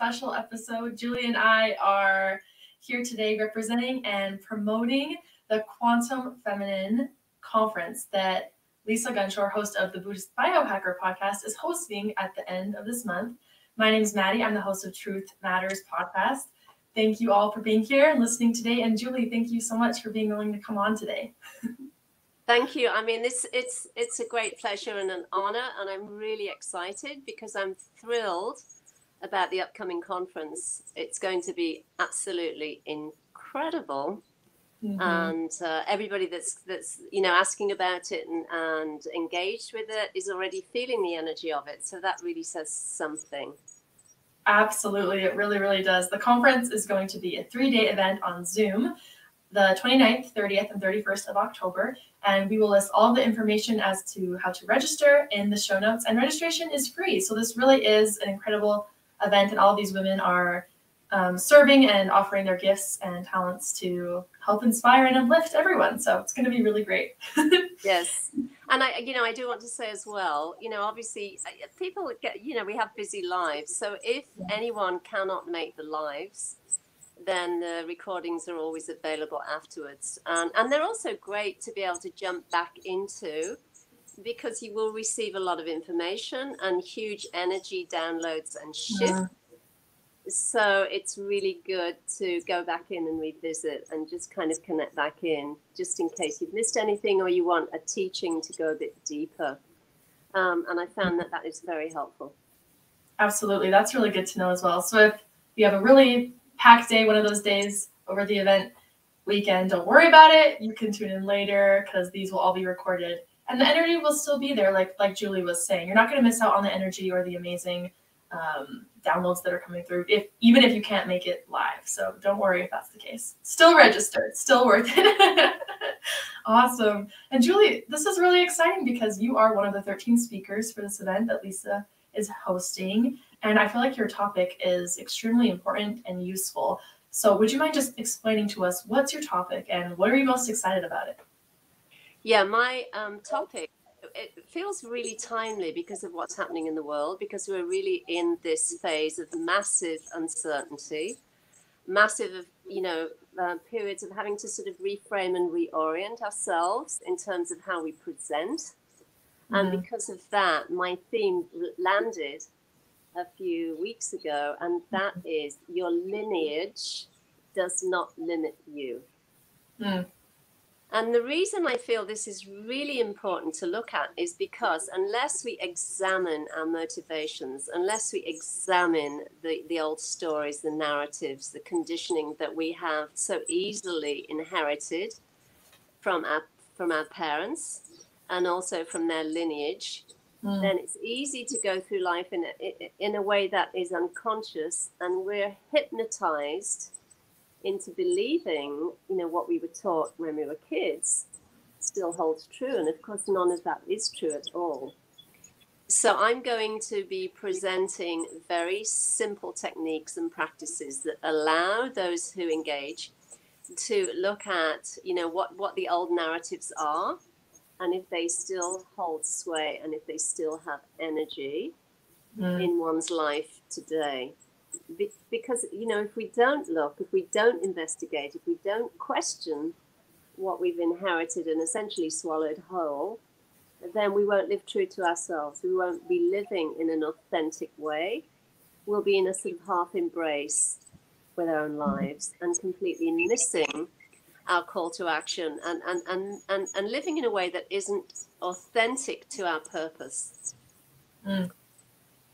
special episode. Julie and I are here today representing and promoting the Quantum Feminine Conference that Lisa Gunshore, host of the Buddhist Biohacker podcast, is hosting at the end of this month. My name is Maddie. I'm the host of Truth Matters podcast. Thank you all for being here and listening today. And Julie, thank you so much for being willing to come on today. Thank you. I mean, it's a great pleasure and an honor, and I'm really excited because I'm thrilled about the upcoming conference. It's going to be absolutely incredible. Mm-hmm. And everybody that's asking about it and engaged with it is already feeling the energy of it. So that really says something. Absolutely. It really, really does. The conference is going to be a 3-day event on Zoom, the 29th, 30th, and 31st of October. And we will list all the information as to how to register in the show notes. And registration is free. So this really is an incredible event. And all of these women are serving and offering their gifts and talents to help inspire and uplift everyone. So it's going to be really great. Yes. And I do want to say as well, obviously people get, we have busy lives. So if anyone cannot make the lives, then the recordings are always available afterwards. And they're also great to be able to jump back into, because you will receive a lot of information and huge energy downloads and shifts. Yeah. So it's really good to go back in and revisit and just kind of connect back in, just in case you've missed anything or you want a teaching to go a bit deeper. And I found that is very helpful. Absolutely. That's really good to know as well. So if you have a really packed day, one of those days over the event weekend, don't worry about it. You can tune in later because these will all be recorded. And the energy will still be there, like Julie was saying. You're not going to miss out on the energy or the amazing downloads that are coming through, even if you can't make it live. So don't worry if that's the case. Still register. It's still worth it. Awesome. And Julie, this is really exciting because you are one of the 13 speakers for this event that Lisa is hosting. And I feel like your topic is extremely important and useful. So would you mind just explaining to us what's your topic and what are you most excited about it? Yeah, my topic, it feels really timely because of what's happening in the world, because we're really in this phase of massive uncertainty, massive, periods of having to sort of reframe and reorient ourselves in terms of how we present. Mm-hmm. And because of that, my theme landed a few weeks ago, and that is your lineage does not limit you. Mm. And the reason I feel this is really important to look at is because unless we examine our motivations, unless we examine the old stories, the narratives, the conditioning that we have so easily inherited from our parents and also from their lineage, then it's easy to go through life in a way that is unconscious, and we're hypnotized into believing, what we were taught when we were kids still holds true. And of course, none of that is true at all. So I'm going to be presenting very simple techniques and practices that allow those who engage to look at, what the old narratives are, and if they still hold sway and if they still have energy in one's life today. Because, if we don't look, if we don't investigate, if we don't question what we've inherited and essentially swallowed whole, then we won't live true to ourselves. We won't be living in an authentic way. We'll be in a sort of half embrace with our own lives and completely missing our call to action and living in a way that isn't authentic to our purpose. Mm.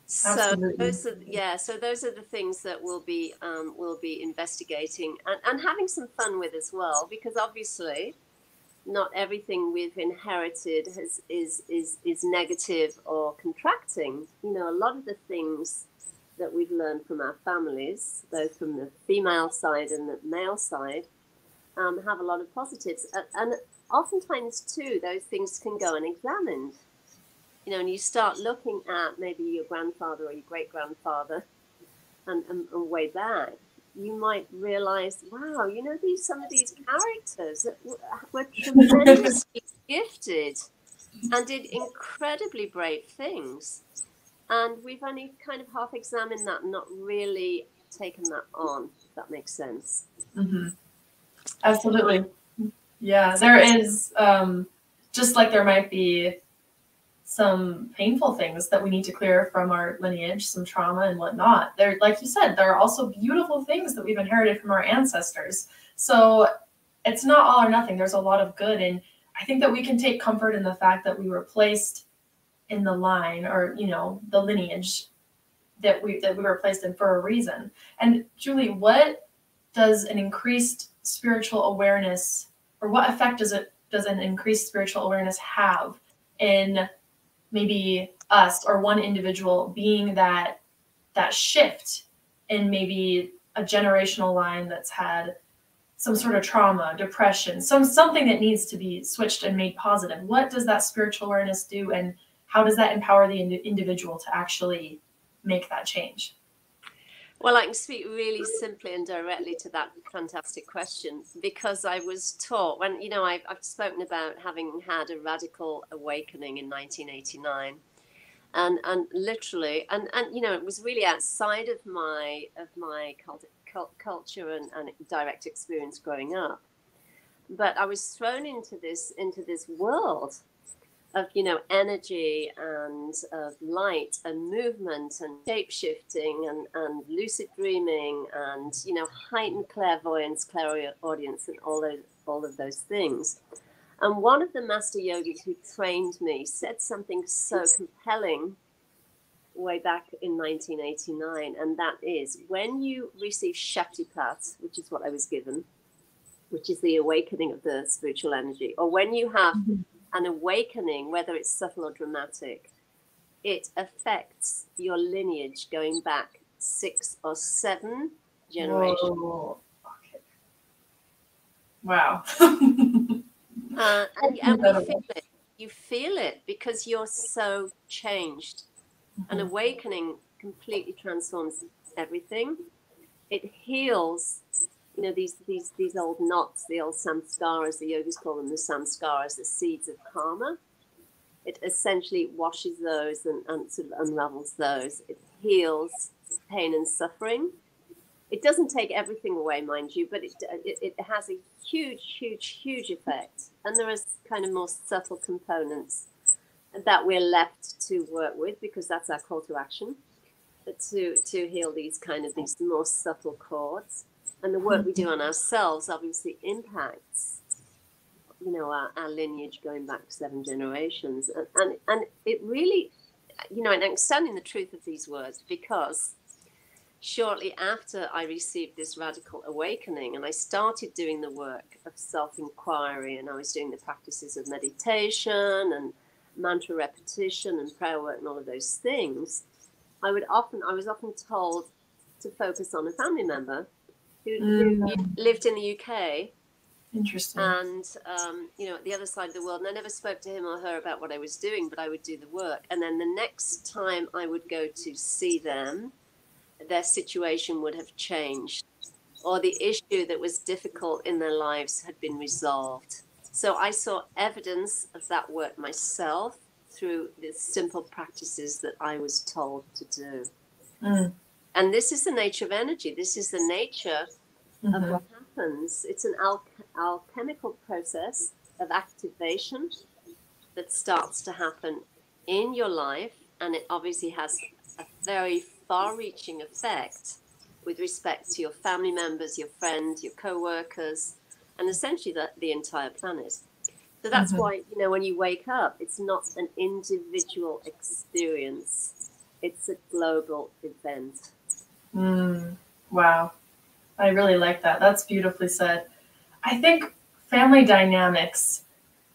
So those are the things that we'll be investigating and having some fun with as well, because obviously not everything we've inherited is negative or contracting. A lot of the things that we've learned from our families, both from the female side and the male side, have a lot of positives, and oftentimes too those things can go unexamined. And you start looking at maybe your grandfather or your great-grandfather and way back, you might realize, wow, some of these characters were tremendously gifted and did incredibly brave things. And we've only kind of half examined that, not really taken that on, if that makes sense. Mm-hmm. Absolutely. Yeah, there is, just like there might be some painful things that we need to clear from our lineage, some trauma and whatnot. There, like you said, there are also beautiful things that we've inherited from our ancestors. So it's not all or nothing. There's a lot of good. And I think that we can take comfort in the fact that we were placed in the line, or, you know, the lineage that we were placed in for a reason. And Julie, what does an increased spiritual awareness, or what effect does an increased spiritual awareness have in maybe us or one individual being that shift in maybe a generational line that's had some sort of trauma, depression, something that needs to be switched and made positive? What does that spiritual awareness do, and how does that empower the individual to actually make that change? Well, I can speak really simply and directly to that fantastic question, because I was taught when, you know, I've spoken about having had a radical awakening in 1989, and literally, and you know, it was really outside of my culture and direct experience growing up, but I was thrown into this world of, you know, energy and of light and movement and shape shifting and lucid dreaming and, you know, heightened clairvoyance, clairaudience, and all of those things. And one of the master yogis who trained me said something so compelling way back in 1989, and that is, when you receive Shaktipat, which is what I was given, which is the awakening of the spiritual energy, or when you have an awakening, whether it's subtle or dramatic, it affects your lineage going back 6 or 7 generations. Whoa. Okay. Wow. And we feel it. You feel it because you're so changed. An awakening completely transforms everything. It heals, you know, these old knots, the old samskaras, the yogis call them the samskaras, the seeds of karma. It essentially washes those and sort of unravels those. It heals pain and suffering. It doesn't take everything away, mind you, but it has a huge effect. And there is kind of more subtle components that we're left to work with, because that's our call to action, to heal these more subtle chords. And the work we do on ourselves obviously impacts, you know, our lineage going back 7 generations. And it really, you know, and understanding the truth of these words, because shortly after I received this radical awakening and I started doing the work of self-inquiry, and I was doing the practices of meditation and mantra repetition and prayer work and all of those things, I was often told to focus on a family member who lived in the UK. Interesting. And, you know, at the other side of the world. And I never spoke to him or her about what I was doing, but I would do the work. And then the next time I would go to see them, their situation would have changed, or the issue that was difficult in their lives had been resolved. So I saw evidence of that work myself through the simple practices that I was told to do. And this is the nature of energy. This is the nature of what happens. It's an alchemical process of activation that starts to happen in your life. And it obviously has a very far-reaching effect with respect to your family members, your friends, your co-workers, and essentially the entire planet. So that's why, you know, when you wake up, it's not an individual experience. It's a global event. Wow. I really like that. That's beautifully said. I think family dynamics,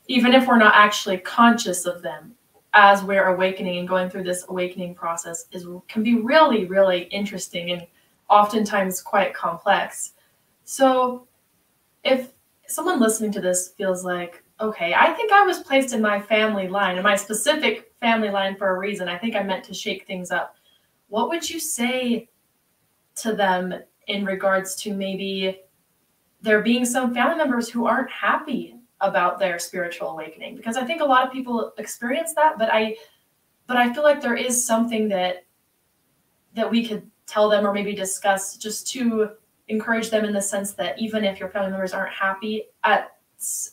even if we're not actually conscious of them as we're awakening and going through this awakening process, can be really, really interesting and oftentimes quite complex. So if someone listening to this feels like, okay, I think I was placed in my family line, in my specific family line for a reason, I think I meant to shake things up, what would you say to them in regards to maybe there being some family members who aren't happy about their spiritual awakening? Because I think a lot of people experience that, but But I feel like there is something that we could tell them or maybe discuss just to encourage them, in the sense that even if your family members aren't happy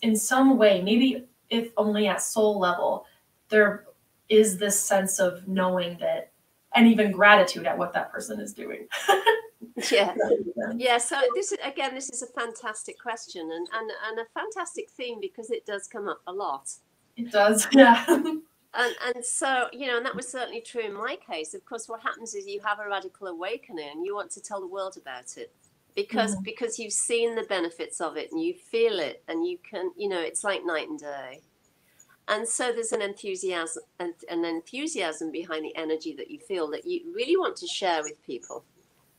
in some way, maybe if only at soul level, there is this sense of knowing that, and even gratitude at what that person is doing. Yeah. Yeah. So this is a fantastic question and a fantastic theme, because it does come up a lot. It does. Yeah. And so, and that was certainly true in my case. Of course, what happens is you have a radical awakening and you want to tell the world about it because you've seen the benefits of it and you feel it, and you can, it's like night and day. And so there's an enthusiasm behind the energy that you feel, that you really want to share with people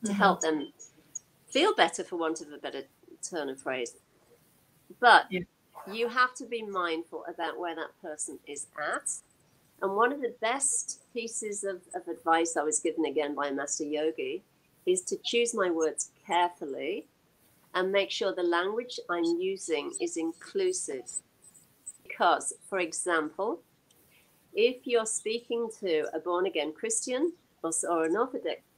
to help them feel better, for want of a better turn of phrase. But you have to be mindful about where that person is at. And one of the best pieces of advice I was given again by a master yogi is to choose my words carefully and make sure the language I'm using is inclusive. Because, for example, if you're speaking to a born-again Christian or an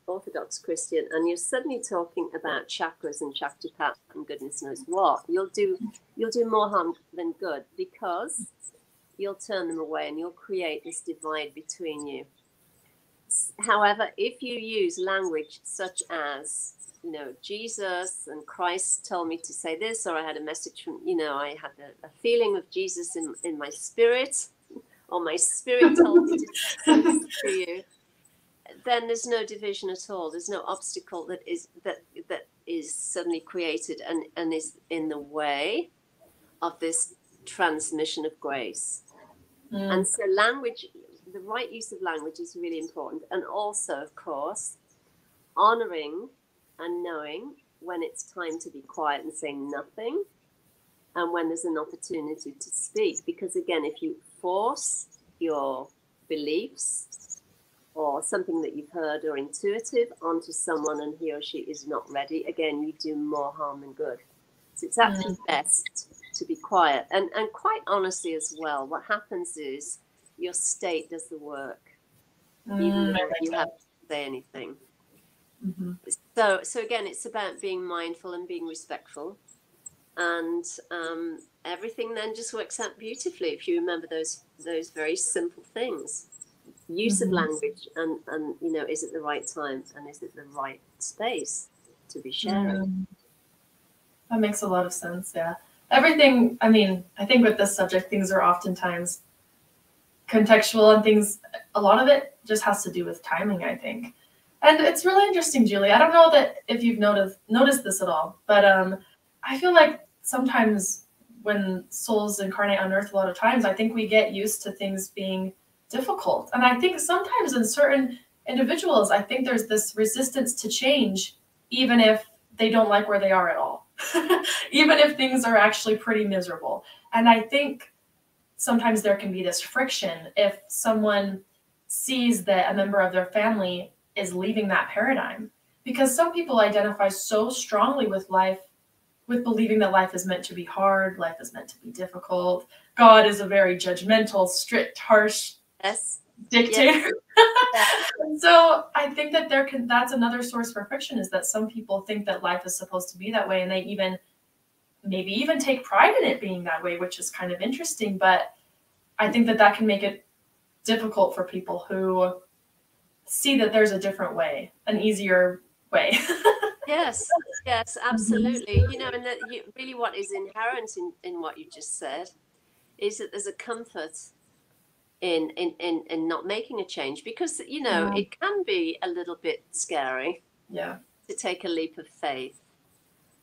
Orthodox Christian, and you're suddenly talking about chakras and Shaktipat and goodness knows what, you'll do more harm than good, because you'll turn them away and you'll create this divide between you. However, if you use language such as, Jesus and Christ told me to say this, or I had a message from, I had a feeling of Jesus in my spirit, or my spirit told me to say this to you, then there's no division at all. There's no obstacle that is suddenly created and is in the way of this transmission of grace. And so language, the right use of language is really important. And also, of course, honoring and knowing when it's time to be quiet and say nothing, and when there's an opportunity to speak. Because again, if you force your beliefs or something that you've heard or intuitive onto someone and he or she is not ready, again, you do more harm than good. So it's actually best to be quiet. And quite honestly as well, what happens is your state does the work, even though you haven't to say anything. So again, it's about being mindful and being respectful, and everything then just works out beautifully if you remember those very simple things. Use of language, and is it the right time, and is it the right space to be sharing? That makes a lot of sense. Yeah. Everything, I think with this subject, things are oftentimes contextual, and a lot of it just has to do with timing, I think. And it's really interesting, Julie. I don't know that if you've noticed this at all, but I feel like sometimes when souls incarnate on Earth, a lot of times, I think we get used to things being difficult. And I think sometimes in certain individuals, I think there's this resistance to change, even if they don't like where they are at all, even if things are actually pretty miserable. And I think sometimes there can be this friction if someone sees that a member of their family is leaving that paradigm, because some people identify so strongly with life, with believing that life is meant to be hard, life is meant to be difficult. God is a very judgmental, strict, harsh dictator. And so I think that that's another source for friction, is that some people think that life is supposed to be that way, and they maybe even take pride in it being that way, which is kind of interesting. But I think that can make it difficult for people who see that there's a different way, an easier way. Yes, absolutely. And that really what is inherent in what you just said is that there's a comfort in not making a change, because it can be a little bit scary to take a leap of faith,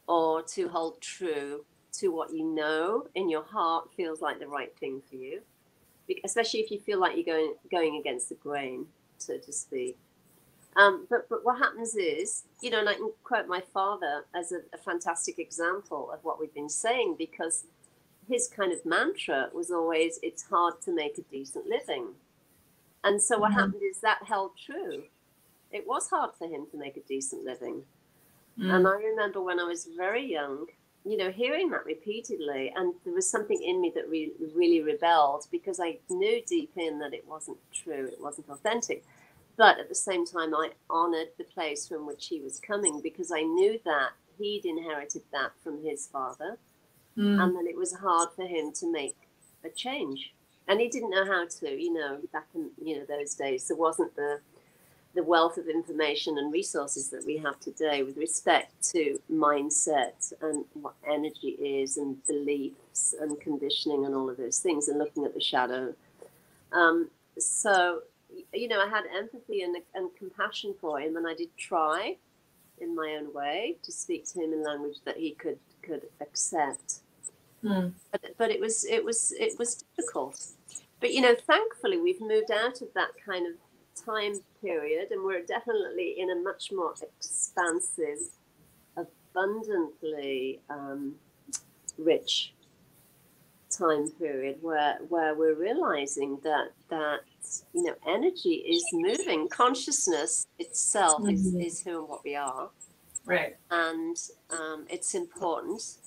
or to hold true to what you know in your heart feels like the right thing for you, especially if you feel like you're going against the grain, so to speak. But what happens is, and I can quote my father as a fantastic example of what we've been saying, because his kind of mantra was always, it's hard to make a decent living. And so what happened is that held true. It was hard for him to make a decent living. And I remember when I was very young, hearing that repeatedly, and there was something in me that really rebelled, because I knew deep in that it wasn't true, it wasn't authentic. But at the same time, I honored the place from which he was coming, because I knew that he'd inherited that from his father, and that it was hard for him to make a change. And he didn't know how to, back in, those days, there wasn't the wealth of information and resources that we have today with respect to mindset and what energy is and beliefs and conditioning and all of those things, and looking at the shadow. So, I had empathy and compassion for him, and I did try in my own way to speak to him in language that he could accept. But it was difficult. But, thankfully we've moved out of that kind of time period, and we're definitely in a much more expansive, abundantly rich time period where we're realizing that energy is moving. Consciousness itself is who and what we are, right? And it's important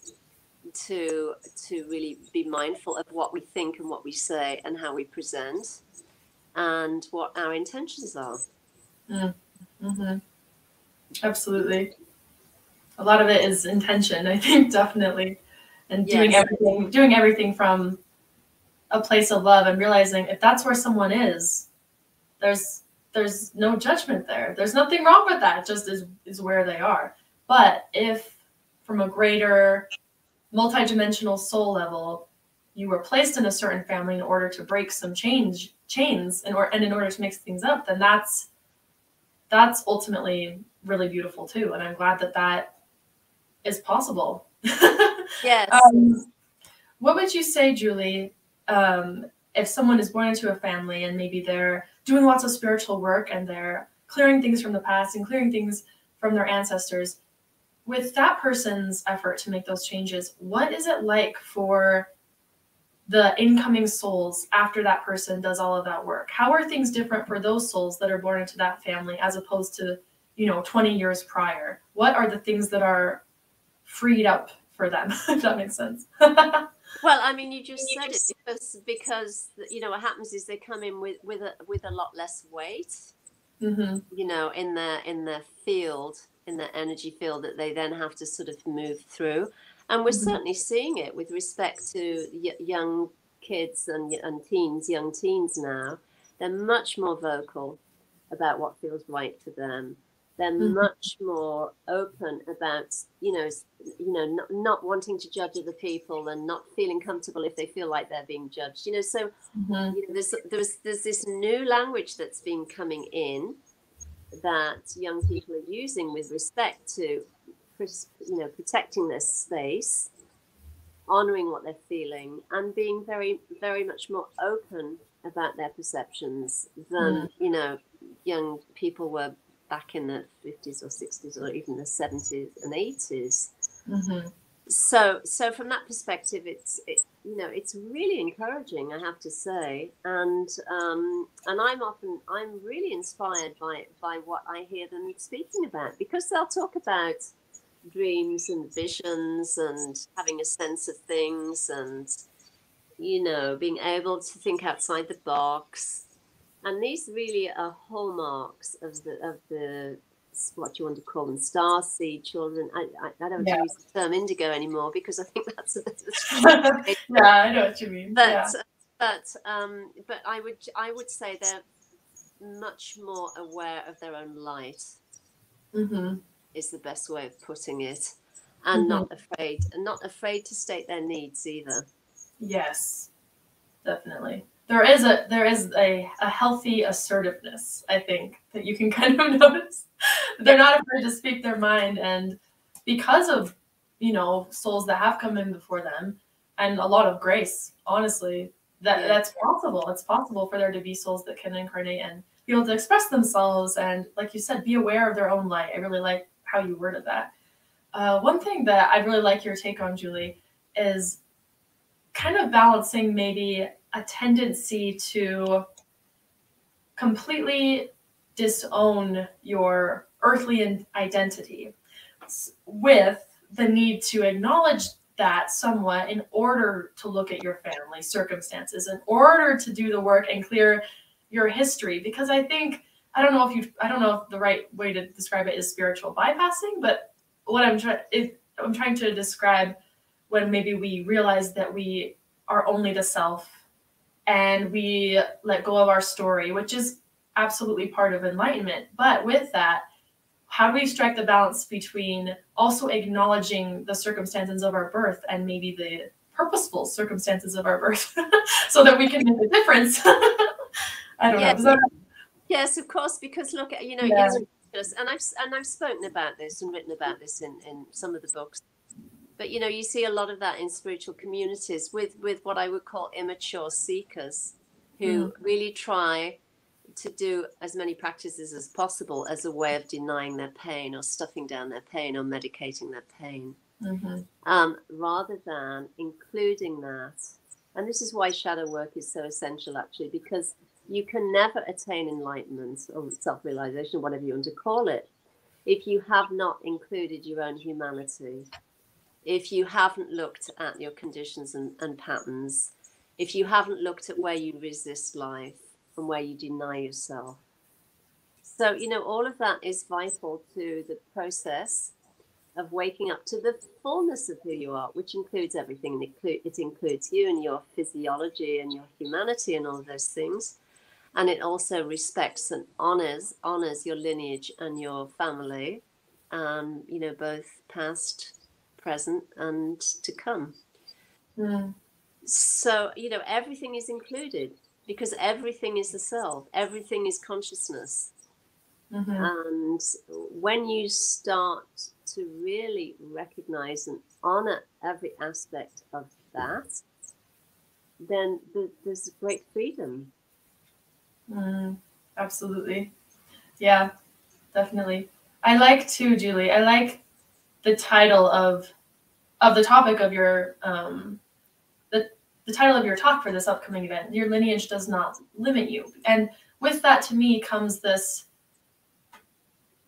to really be mindful of what we think and what we say and how we present, and what our intentions are. Absolutely. A lot of it is intention, I think, definitely. And doing everything from a place of love, and realizing if that's where someone is, there's no judgment there. There's nothing wrong with that. It just is where they are. But if from a greater multidimensional soul level, you were placed in a certain family in order to break some chains and in order to mix things up, then that's ultimately really beautiful too. And I'm glad that is possible. Yes. What would you say, Julie, if someone is born into a family and maybe they're doing lots of spiritual work and they're clearing things from the past and clearing things from their ancestors, with that person's effort to make those changes, what is it like for the incoming souls after that person does all of that work? How are things different for those souls that are born into that family as opposed to, 20 years prior? What are the things that are freed up for them, if that makes sense? Well, I mean, you just said it, because what happens is they come in with a lot less weight, in their field, in their energy field, that they then have to sort of move through. And we're certainly seeing it with respect to young kids and young teens now. They're much more vocal about what feels right for them. They're much more open about, not wanting to judge other people and not feeling comfortable if they feel like they're being judged. So there's this new language that's been coming in that young people are using with respect to, protecting their space, honoring what they're feeling, and being very, very much more open about their perceptions than, young people were back in the 50s or 60s or even the 70s and 80s. So from that perspective, it's really encouraging, I have to say, and I'm really inspired by what I hear them speaking about, because they'll talk about dreams and visions and having a sense of things, and being able to think outside the box. And these really are hallmarks of the what you want to call them, starseed children. I don't use the term indigo anymore, because I think that's a bit of a strong yeah, I know what you mean. But I would say they're much more aware of their own light. Is the best way of putting it, and not afraid to state their needs either. Yes, definitely. There is a healthy assertiveness, I think, that you can kind of notice. They're not afraid to speak their mind, and because of souls that have come in before them, and a lot of grace, honestly, that's possible. It's possible for there to be souls that can incarnate and be able to express themselves, and, like you said, be aware of their own light. I really like how you worded that. One thing that I really like your take on, Julie, is kind of balancing maybe a tendency to completely disown your earthly identity with the need to acknowledge that somewhat in order to look at your family circumstances, in order to do the work and clear your history. Because I think, I don't know if the right way to describe it is spiritual bypassing, but what I'm trying to describe when maybe we realize that we are only the self and we let go of our story, which is absolutely part of enlightenment. But with that, how do we strike the balance between also acknowledging the circumstances of our birth and maybe the purposeful circumstances of our birth so that we can make a difference? I don't know. Yes, of course, because look, you know, Yeah. yes, and I've spoken about this and written about this in some of the books. But you know, you see a lot of that in spiritual communities with what I would call immature seekers who really try to do as many practices as possible as a way of denying their pain or stuffing down their pain or medicating their pain, rather than including that. And this is why shadow work is so essential, actually, because you can never attain enlightenment or self-realization, whatever you want to call it, if you have not included your own humanity, if you haven't looked at your conditions and patterns, if you haven't looked at where you resist life and where you deny yourself. So, you know, all of that is vital to the process of waking up to the fullness of who you are, which includes everything. It includes you and your physiology and your humanity and all of those things. And it also respects and honors your lineage and your family, you know, both past, present, and to come. So, you know, everything is included because everything is the self, everything is consciousness. And when you start to really recognize and honor every aspect of that, then there's great freedom. Absolutely. Yeah, definitely. I like too, Julie, I like the title of the topic of your the title of your talk for this upcoming event. Your lineage does not limit you. And with that, to me, comes this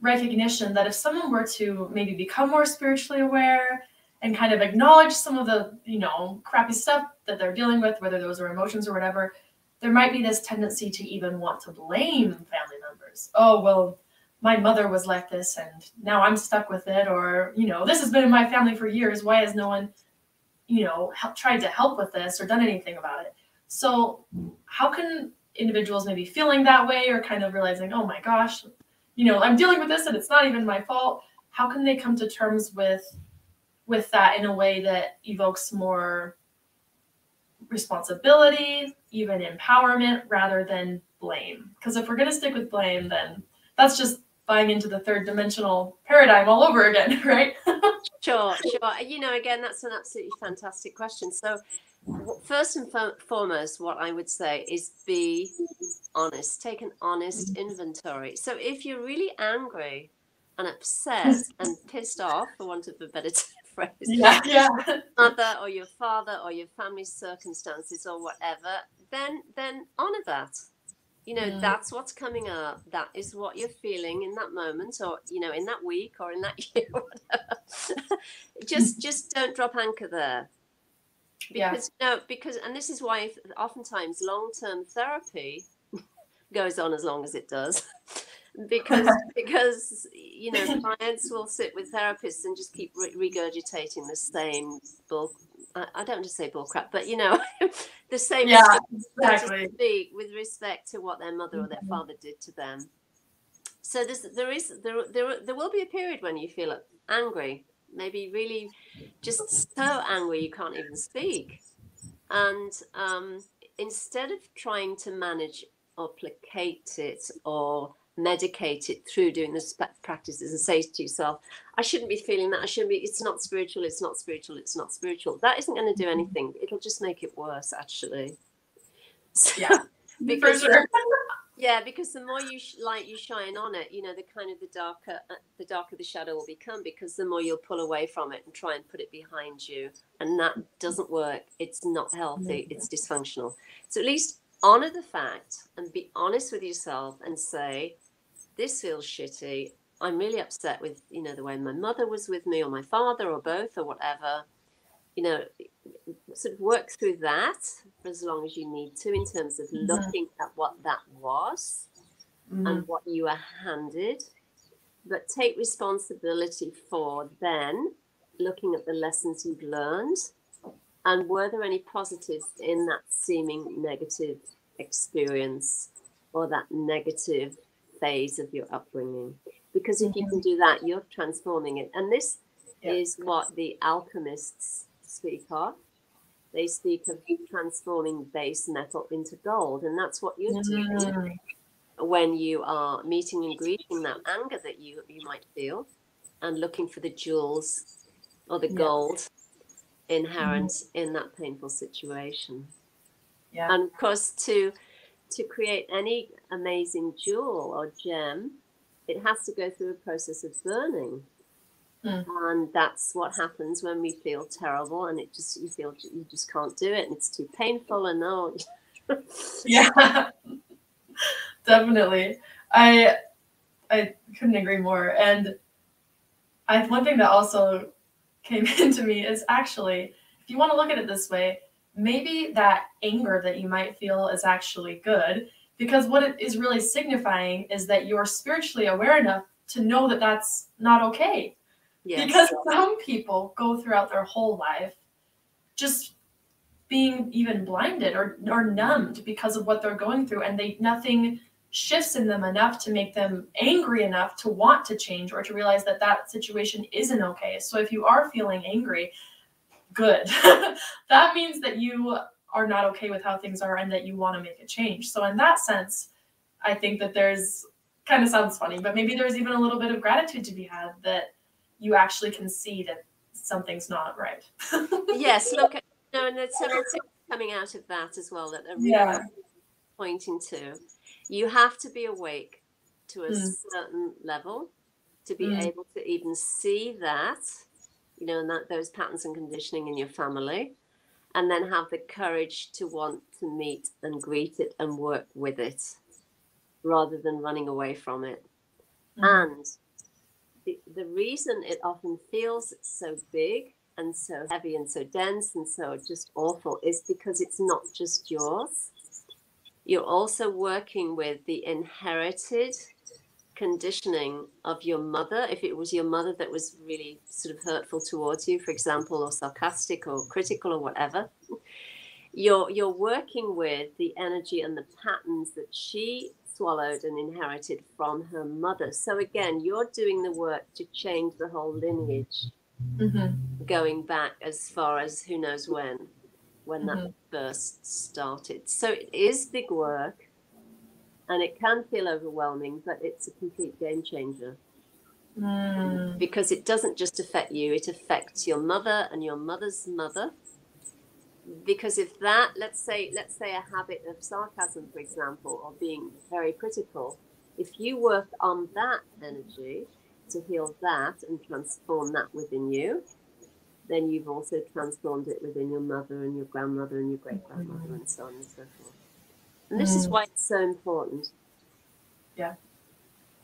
recognition that if someone were to maybe become more spiritually aware and kind of acknowledge some of the, you know, crappy stuff that they're dealing with, whether those are emotions or whatever, there might be this tendency to even want to blame family members. Oh, well, my mother was like this and now I'm stuck with it. Or, you know, this has been in my family for years. Why has no one, you know, tried to help with this or done anything about it? So how can individuals maybe feeling that way or kind of realizing, oh my gosh, you know, I'm dealing with this and it's not even my fault. How can they come to terms with that in a way that evokes more responsibility, even empowerment, rather than blame? Because if we're going to stick with blame, then that's just buying into the third dimensional paradigm all over again, right? Sure. You know, again, that's an absolutely fantastic question. So first and foremost, what I would say is be honest, take an honest inventory. So if you're really angry and upset and pissed off, for want of a better phrase, mother or your father or your family circumstances or whatever, then honor that. You know, that's what's coming up. That is what you're feeling in that moment, or, you know, in that week or in that year, whatever. just don't drop anchor there. Because, you know, and this is why oftentimes long-term therapy goes on as long as it does. because you know, clients will sit with therapists and just keep regurgitating the same bull. I don't want to say bull crap, but you know, the same stuff, exactly, to speak, with respect to what their mother or their father did to them. So there will be a period when you feel angry, maybe really just so angry you can't even speak, and instead of trying to manage or placate it or medicate it through doing the practices and say to yourself, I shouldn't be feeling that, it's not spiritual, it's not spiritual, it's not spiritual. That isn't going to do anything. It'll just make it worse, actually. So, because, for sure. Because the more you shine on it, you know, the darker the shadow will become, because the more you'll pull away from it and try and put it behind you. And that doesn't work. It's not healthy. It's dysfunctional. So at least honor the fact and be honest with yourself and say, this feels shitty. I'm really upset with, you know, the way my mother was with me, or my father, or both, or whatever, you know, sort of work through that for as long as you need to, in terms of looking at what that was and what you were handed, but take responsibility for then looking at the lessons you've learned, and were there any positives in that seeming negative experience or that negative phase of your upbringing. Because if you can do that, you're transforming it. And this is what the alchemists speak of. They speak of transforming base metal into gold. And that's what you're doing when you are meeting and greeting that anger that you might feel, and looking for the jewels or the gold inherent in that painful situation. And of course, to create any amazing jewel or gem, it has to go through a process of burning. And that's what happens when we feel terrible, and you feel you just can't do it, and it's too painful, and no. Yeah, definitely. I couldn't agree more. And one thing that also came into me is, actually, if you want to look at it this way, maybe that anger that you might feel is actually good, because what it is really signifying is that you're spiritually aware enough to know that that's not okay. Yes. Because some people go throughout their whole life just being even blinded or numbed because of what they're going through, and nothing shifts in them enough to make them angry enough to want to change or to realize that that situation isn't okay. So if you are feeling angry, good. That means that you are not okay with how things are and that you want to make a change. So in that sense, I think that there's, kind of sounds funny, but maybe there's even a little bit of gratitude to be had that you actually can see that something's not right. Yes, look, and there's several things coming out of that as well that are really pointing to. You have to be awake to a certain level to be able to even see that, you know, and those patterns and conditioning in your family, and then have the courage to want to meet and greet it and work with it rather than running away from it. And the reason it often feels so big and so heavy and so dense and so just awful is because it's not just yours. You're also working with the inherited conditioning of your mother. If it was your mother that was really sort of hurtful towards you, for example, or sarcastic or critical or whatever, you're working with the energy and the patterns that she swallowed and inherited from her mother. So again, you're doing the work to change the whole lineage, going back as far as who knows when that first started. So it is big work, and it can feel overwhelming, but it's a complete game changer. Because it doesn't just affect you, it affects your mother and your mother's mother. Because if that, let's say a habit of sarcasm, for example, or being very critical, if you work on that energy to heal that and transform that within you, then you've also transformed it within your mother and your grandmother and your great-grandmother and so on and so forth. And this is why it's so important. Yeah,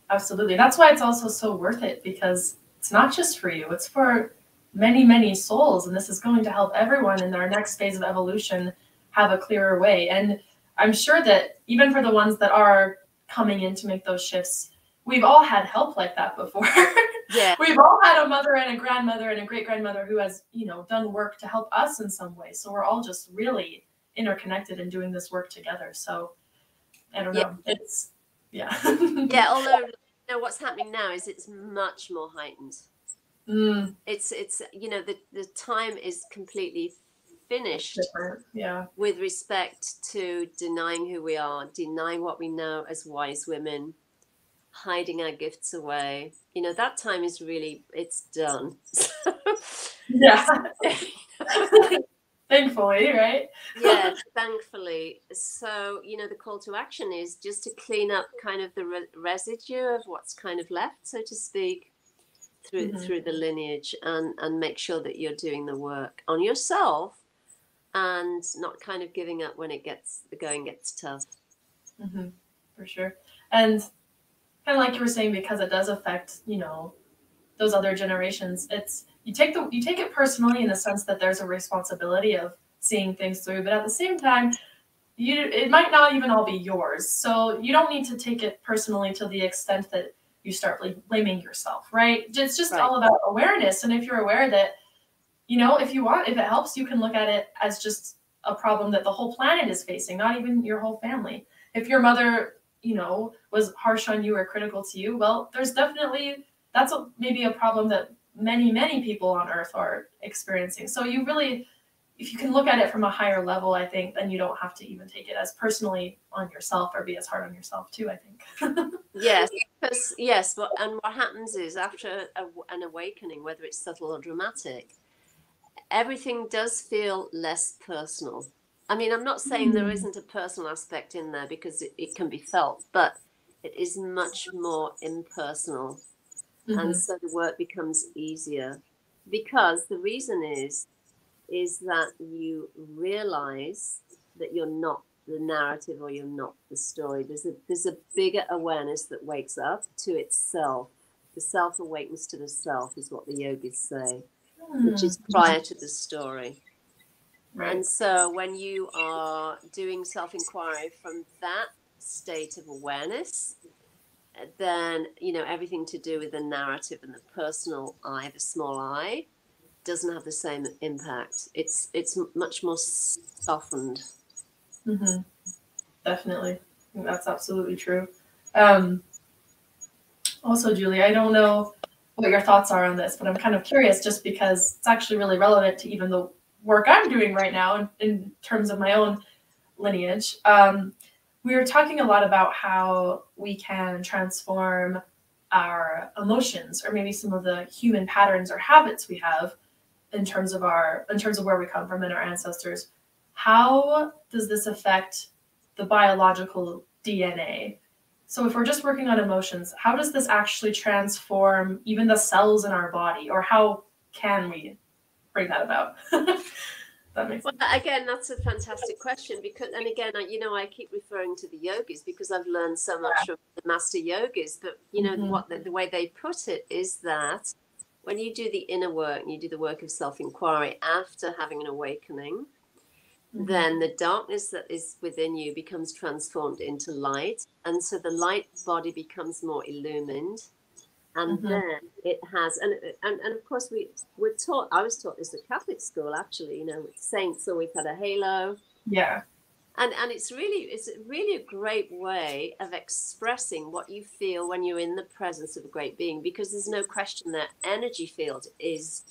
absolutely. That's why it's also so worth it, because it's not just for you, it's for many, many souls. And this is going to help everyone in their next phase of evolution have a clearer way. And I'm sure that even for the ones that are coming in to make those shifts, we've all had help like that before. Yeah. We've all had a mother and a grandmother and a great-grandmother who has, you know, done work to help us in some way. So we're all just really interconnected and doing this work together. So I don't know. It's, yeah, although, you know, what's happening now is it's much more heightened. It's you know, the time is completely finished with respect to denying who we are, denying what we know as wise women, hiding our gifts away. You know, that time is really, it's done. Thankfully, right? Yeah, thankfully. So, you know, the call to action is just to clean up kind of the residue of what's kind of left, so to speak, through the lineage, and make sure that you're doing the work on yourself and not kind of giving up when the going gets tough. For sure. And kind of like you were saying, because it does affect, you know, those other generations. It's you take it personally in the sense that there's a responsibility of seeing things through, but at the same time, it might not even all be yours. So you don't need to take it personally to the extent that you start like blaming yourself, right? It's just all about awareness. And if you're aware that, you know, if it helps, you can look at it as just a problem that the whole planet is facing, not even your whole family. If your mother, you know, was harsh on you or critical to you, well, there's definitely, maybe a problem that many, many people on Earth are experiencing. So you really, if you can look at it from a higher level, I think, then you don't have to even take it as personally on yourself or be as hard on yourself too, I think. Yes, because and what happens is after an awakening, whether it's subtle or dramatic, everything does feel less personal. I mean, I'm not saying there isn't a personal aspect in there, because it can be felt, but it is much more impersonal. And so the work becomes easier, because the reason is that you realize that you're not the narrative, or you're not the story. There's a bigger awareness that wakes up to itself. The self awakens to the self is what the yogis say, which is prior to the story. Right. And so when you are doing self-inquiry from that state of awareness, then, you know, everything to do with the narrative and the personal I, the small I, doesn't have the same impact. It's much more softened. Definitely. I think that's absolutely true. Also, Julie, I don't know what your thoughts are on this, but I'm kind of curious, just because it's actually really relevant to even the work I'm doing right now in terms of my own lineage. We were talking a lot about how we can transform our emotions, or maybe some of the human patterns or habits we have in terms of where we come from and our ancestors. How does this affect the biological DNA? So if we're just working on emotions, how does this actually transform even the cells in our body, or how can we bring that about? That makes sense. Well, again, that's a fantastic question, because, and again, I keep referring to the yogis because I've learned so much from the master yogis. But you know what the way they put it is that when you do the inner work and you do the work of self-inquiry after having an awakening, then the darkness that is within you becomes transformed into light, and so the light body becomes more illumined. And then it has, and of course we're taught. I was taught this at Catholic school, actually. You know, with saints always had a halo. Yeah. And it's really a great way of expressing what you feel when you're in the presence of a great being, because there's no question that energy field is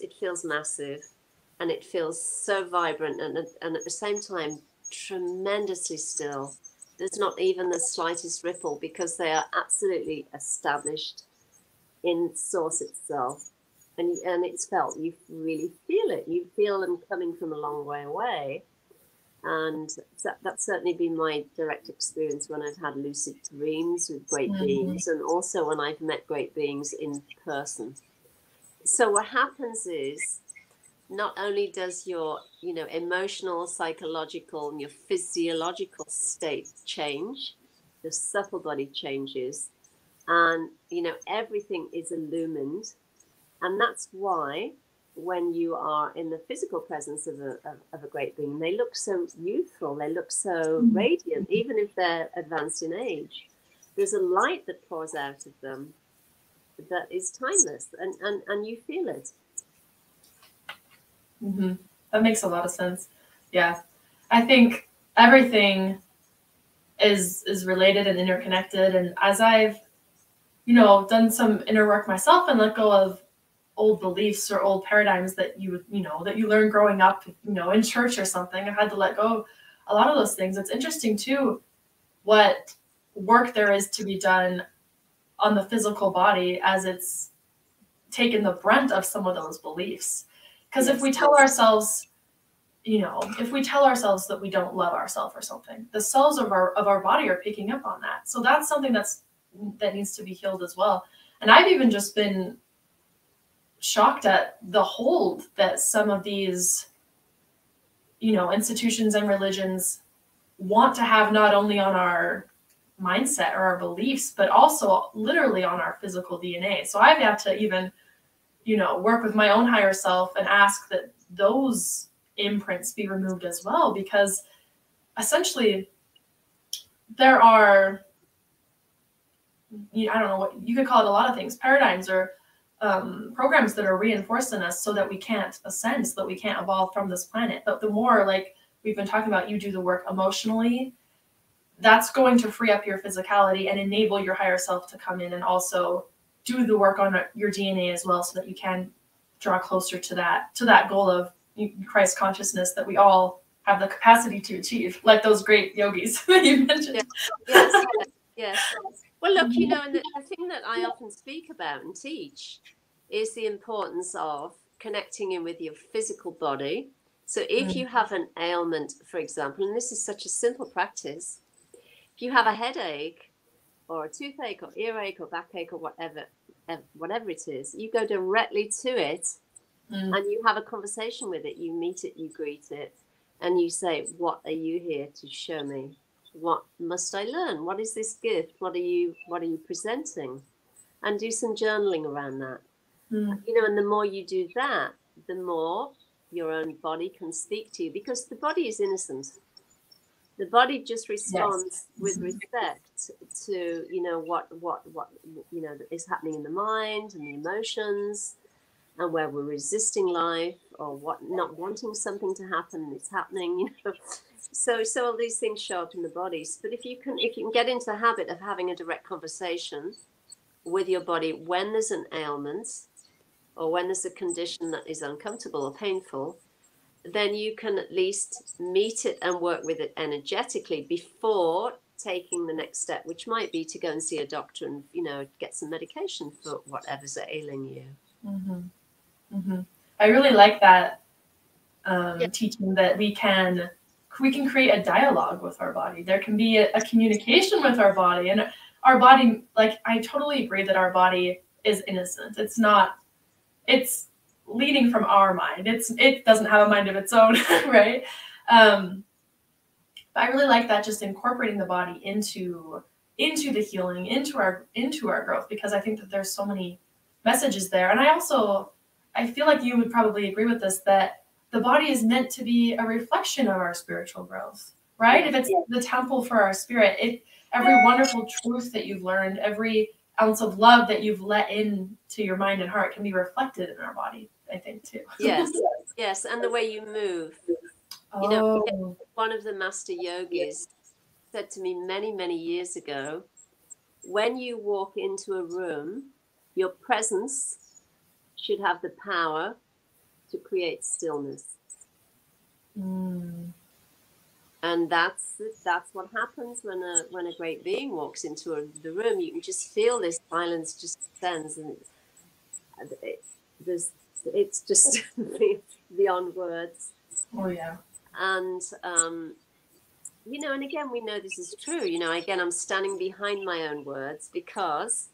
it feels massive, and it feels so vibrant, and at the same time tremendously still. There's not even the slightest ripple, because they are absolutely established in source itself, and it's felt. You really feel it. You feel them coming from a long way away, and that's certainly been my direct experience when I've had lucid dreams with great beings, and also when I've met great beings in person. So what happens is, not only does your emotional, psychological, and your physiological state change, the subtle body changes, and everything is illumined. And that's why when you are in the physical presence of a great being, they look so youthful, they look so radiant, even if they're advanced in age. There's a light that pours out of them that is timeless, and you feel it. That makes a lot of sense. Yeah, I think everything is related and interconnected. And as I've done some inner work myself and let go of old beliefs or old paradigms that you learn growing up in church or something, I've had to let go a lot of those things. It's interesting too what work there is to be done on the physical body as it's taken the brunt of some of those beliefs. Because if we tell ourselves, that we don't love ourselves or something, the cells of our body are picking up on that. So that's something that needs to be healed as well. And I've even just been shocked at the hold that some of these, institutions and religions want to have, not only on our mindset or our beliefs, but also literally on our physical DNA. So I've had to even, you know, work with my own higher self and ask that those imprints be removed as well, because essentially there are, I don't know what you could call it, a lot of things, paradigms or programs that are reinforced in us so that we can't ascend, so that we can't evolve from this planet. But the more, like we've been talking about, you do the work emotionally, that's going to free up your physicality and enable your higher self to come in and also do the work on your DNA as well, so that you can draw closer to that goal of Christ consciousness that we all have the capacity to achieve, like those great yogis that you mentioned. Yes. Well, look, you know, and the thing that I often speak about and teach is the importance of connecting in with your physical body. So if you have an ailment, for example, and this is such a simple practice, if you have a headache or a toothache or earache or backache or whatever it is, you go directly to it and you have a conversation with it. You meet it, you greet it, and you say, what are you here to show me? What must I learn? What is this gift? What are you presenting? And do some journaling around that. You know, and the more you do that, the more your own body can speak to you, because the body is innocent. The body just responds with respect to, you know, what you know is happening in the mind and the emotions, and where we're resisting life or what not wanting something to happen, and it's happening, you know. So all these things show up in the bodies. But if you can get into the habit of having a direct conversation with your body when there's an ailment or when there's a condition that is uncomfortable or painful, then you can at least meet it and work with it energetically before taking the next step, which might be to go and see a doctor and, you know, get some medication for whatever's ailing you. I really like that teaching that we can create a dialogue with our body. There can be a communication with our body, and our body, like, I totally agree that our body is innocent. It's leading from our mind. It doesn't have a mind of its own, right? But I really like that, just incorporating the body into the healing, into our growth, because I think that there's so many messages there. And I feel like you would probably agree with this, that the body is meant to be a reflection of our spiritual growth, right? If it's the temple for our spirit, every wonderful truth that you've learned, every ounce of love that you've let into your mind and heart can be reflected in our body, I think, too. Yes, and the way you move. You know, one of the master yogis said to me many, many years ago, when you walk into a room, your presence should have the power to create stillness. And that's what happens when a great being walks into the room. You can just feel this silence just descends, and it's just beyond words. Oh yeah. And you know, and again, we know this is true. You know, again, I'm standing behind my own words, because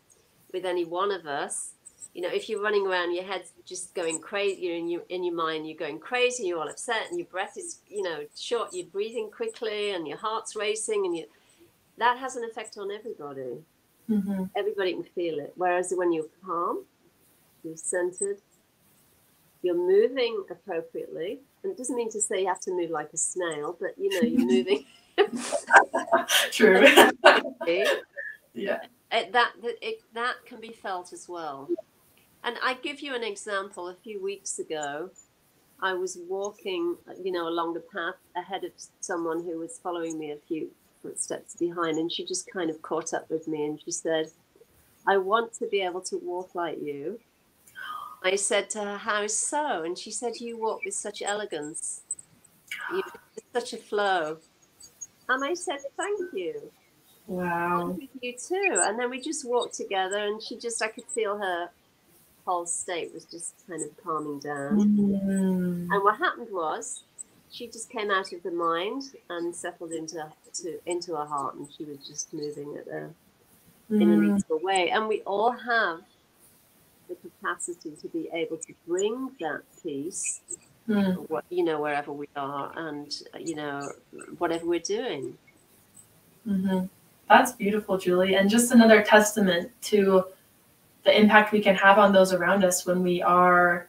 with any one of us, you know, if you're running around, your head's just going crazy, you're in your mind, you're going crazy, you're all upset, and your breath is, you know, short, you're breathing quickly, and your heart's racing, and that has an effect on everybody. Everybody can feel it. Whereas when you're calm, you're centered, you're moving appropriately, and it doesn't mean to say you have to move like a snail, but, you know, you're moving. True. Yeah. That can be felt as well. And I give you an example. A few weeks ago, I was walking, you know, along the path ahead of someone who was following me a few footsteps behind, and she just kind of caught up with me, and she said, I want to be able to walk like you. I said to her, how so? And she said, you walk with such elegance. You have such a flow. And I said, thank you. Wow. You too. And then we just walked together, and I could feel her whole state was just kind of calming down. And what happened was, she just came out of the mind and settled into her heart, and she was just moving in an easeful way. And we all have the capacity to be able to bring that peace, you know, wherever we are, and, you know, whatever we're doing. That's beautiful, Julie. And just another testament to the impact we can have on those around us when we are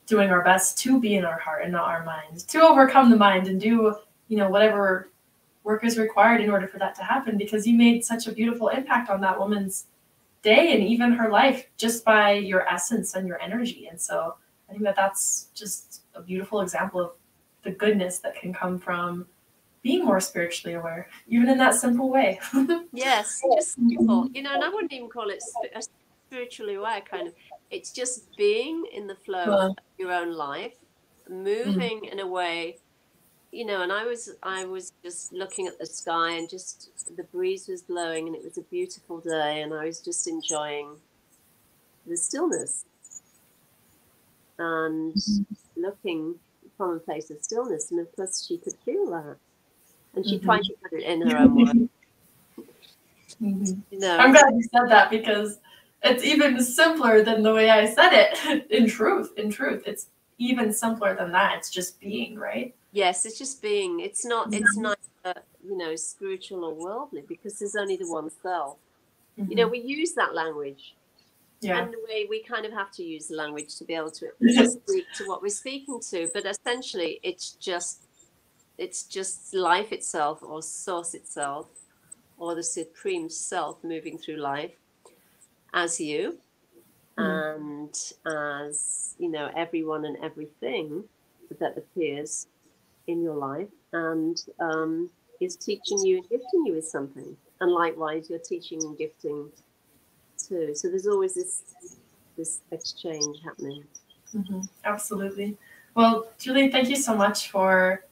doing our best to be in our heart and not our mind, to overcome the mind and do, whatever work is required in order for that to happen, because you made such a beautiful impact on that woman's day and even her life just by your essence and your energy. And so I think that that's just a beautiful example of the goodness that can come from being more spiritually aware, even in that simple way. Yes, just simple. And I wouldn't even call it a spiritually aware kind of. It's just being in the flow of your own life, moving in a way, and I was just looking at the sky, and just the breeze was blowing, and it was a beautiful day, and I was just enjoying the stillness and looking from a place of stillness. And of course she could feel that, and she tried to put it in her own words. I'm glad you said that, because it's even simpler than the way I said it. In truth, it's even simpler than that. It's just being, right? Yes, it's just being. It's not spiritual or worldly, because there's only the one self. We use that language. Yeah. And the way we kind of have to use the language to be able to speak to what we're speaking to. But essentially it's just life itself, or source itself, or the supreme self moving through life as you, and as everyone and everything that appears in your life, and is teaching you and gifting you with something, and likewise you're teaching and gifting too. So there's always this exchange happening. Absolutely. Well, Julie, thank you so much for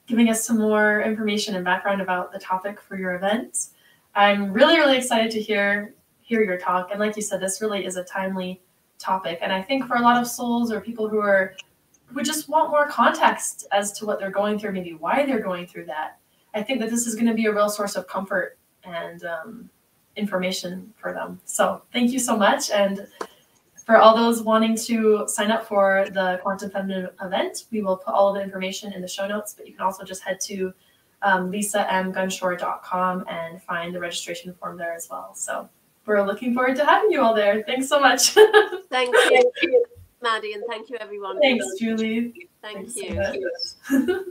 giving us some more information and background about the topic for your event. I'm really, really excited to hear your talk. And like you said, this really is a timely topic. And I think for a lot of souls or people who just want more context as to what they're going through, maybe why they're going through that, I think that this is going to be a real source of comfort and information for them. So thank you so much. And for all those wanting to sign up for the Quantum Feminine event, we will put all of the information in the show notes, but you can also just head to lisamgunshore.com and find the registration form there as well. So we're looking forward to having you all there. Thanks so much. Thank you, Maddie, and thank you, everyone. Thanks, Julie. Thank Thanks you. So